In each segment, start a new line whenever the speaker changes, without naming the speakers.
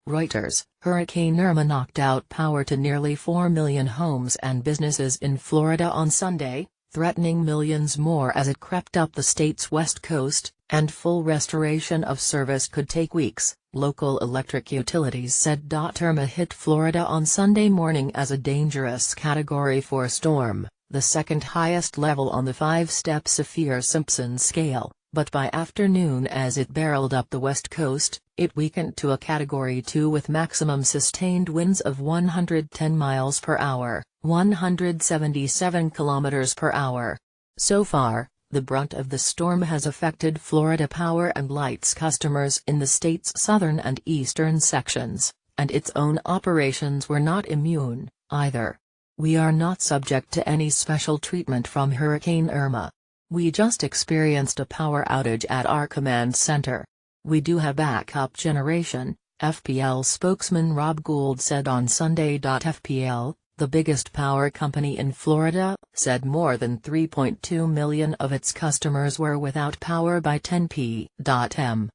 Reuters. Hurricane Irma knocked out power to nearly 4 million homes and businesses in Florida on Sunday, threatening millions more as it crept up the state's west coast, and full restoration of service could take weeks, local electric utilities said. Irma hit Florida on Sunday morning as a dangerous Category 4 storm, the second highest level on the 5-step Saffir-Simpson scale, but by afternoon as it barreled up the west coast, it weakened to a Category 2 with maximum sustained winds of 110 miles per hour, 177 kilometers per hour. So far, the brunt of the storm has affected Florida Power and Light's customers in the state's southern and eastern sections, and its own operations were not immune, either. "We are not subject to any special treatment from Hurricane Irma. We just experienced a power outage at our command center. We do have backup generation," FPL spokesman Rob Gould said on Sunday. FPL, the biggest power company in Florida, said more than 3.2 million of its customers were without power by 10 p.m.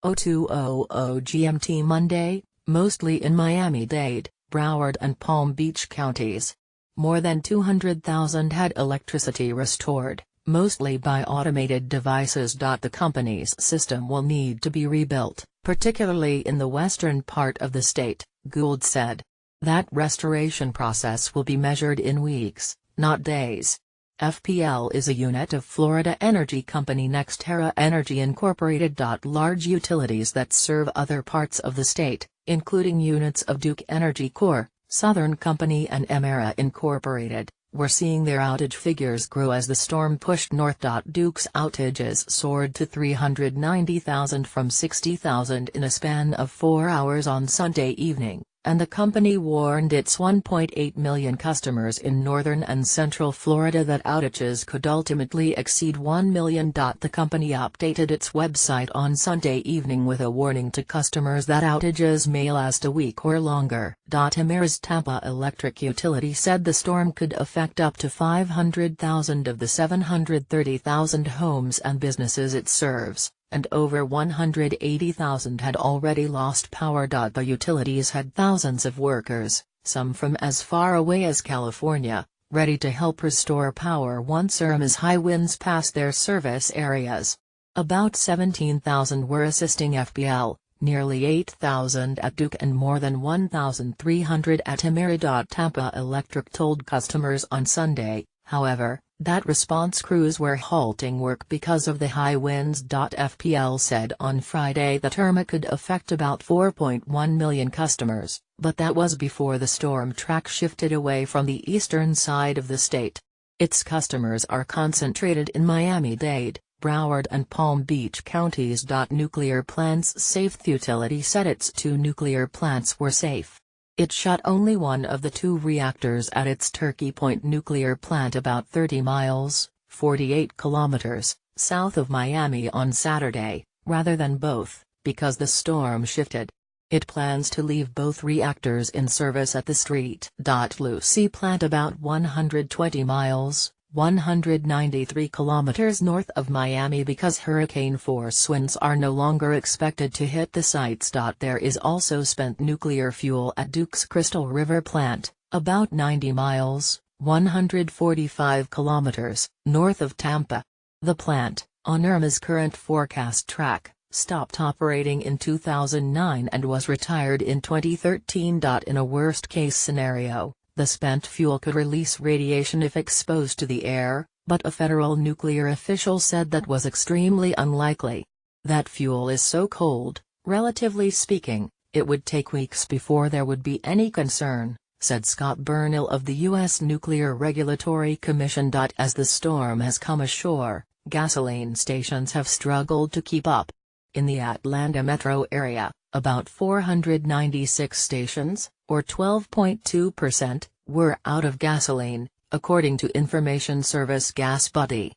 0200 GMT Monday, mostly in Miami-Dade, Broward and Palm Beach counties. More than 200,000 had electricity restored, mostly by automated devices. The company's system will need to be rebuilt, particularly in the western part of the state, Gould said. That restoration process will be measured in weeks, not days. FPL is a unit of Florida energy company NextEra Energy Incorporated. Large utilities that serve other parts of the state, including units of Duke Energy Corp., Southern Company and Emera Incorporated, were seeing their outage figures grow as the storm pushed north. Duke's outages soared to 390,000 from 60,000 in a span of 4 hours on Sunday evening, and the company warned its 1.8 million customers in northern and central Florida that outages could ultimately exceed 1 million. The company updated its website on Sunday evening with a warning to customers that outages may last a week or longer. Emera's Tampa Electric Utility said the storm could affect up to 500,000 of the 730,000 homes and businesses it serves, and over 180,000 had already lost power. The utilities had thousands of workers, some from as far away as California, ready to help restore power once Irma's high winds passed their service areas. About 17,000 were assisting FPL, nearly 8,000 at Duke and more than 1,300 at Emera. Tampa Electric told customers on Sunday, however, that response crews were halting work because of the high winds. FPL said on Friday that Irma could affect about 4.1 million customers, but that was before the storm track shifted away from the eastern side of the state. Its customers are concentrated in Miami-Dade, Broward and Palm Beach counties. Nuclear plants safe. The utility said its 2 nuclear plants were safe. It shut only one of the 2 reactors at its Turkey Point nuclear plant about 30 miles, 48 kilometers, south of Miami on Saturday, rather than both, because the storm shifted. It plans to leave both reactors in service at the St. Lucie plant about 120 miles, 193 kilometers north of Miami because hurricane-force winds are no longer expected to hit the sites. There is also spent nuclear fuel at Duke's Crystal River plant, about 90 miles, 145 kilometers, north of Tampa. The plant, on Irma's current forecast track, stopped operating in 2009 and was retired in 2013. In a worst-case scenario, the spent fuel could release radiation if exposed to the air, but a federal nuclear official said that was extremely unlikely. That fuel is so cold, relatively speaking, it would take weeks before there would be any concern, said Scott Burnell of the U.S. Nuclear Regulatory Commission. As the storm has come ashore, gasoline stations have struggled to keep up. In the Atlanta metro area, about 496 stations, or 12.2%, were out of gasoline, according to Information Service Gas Buddy.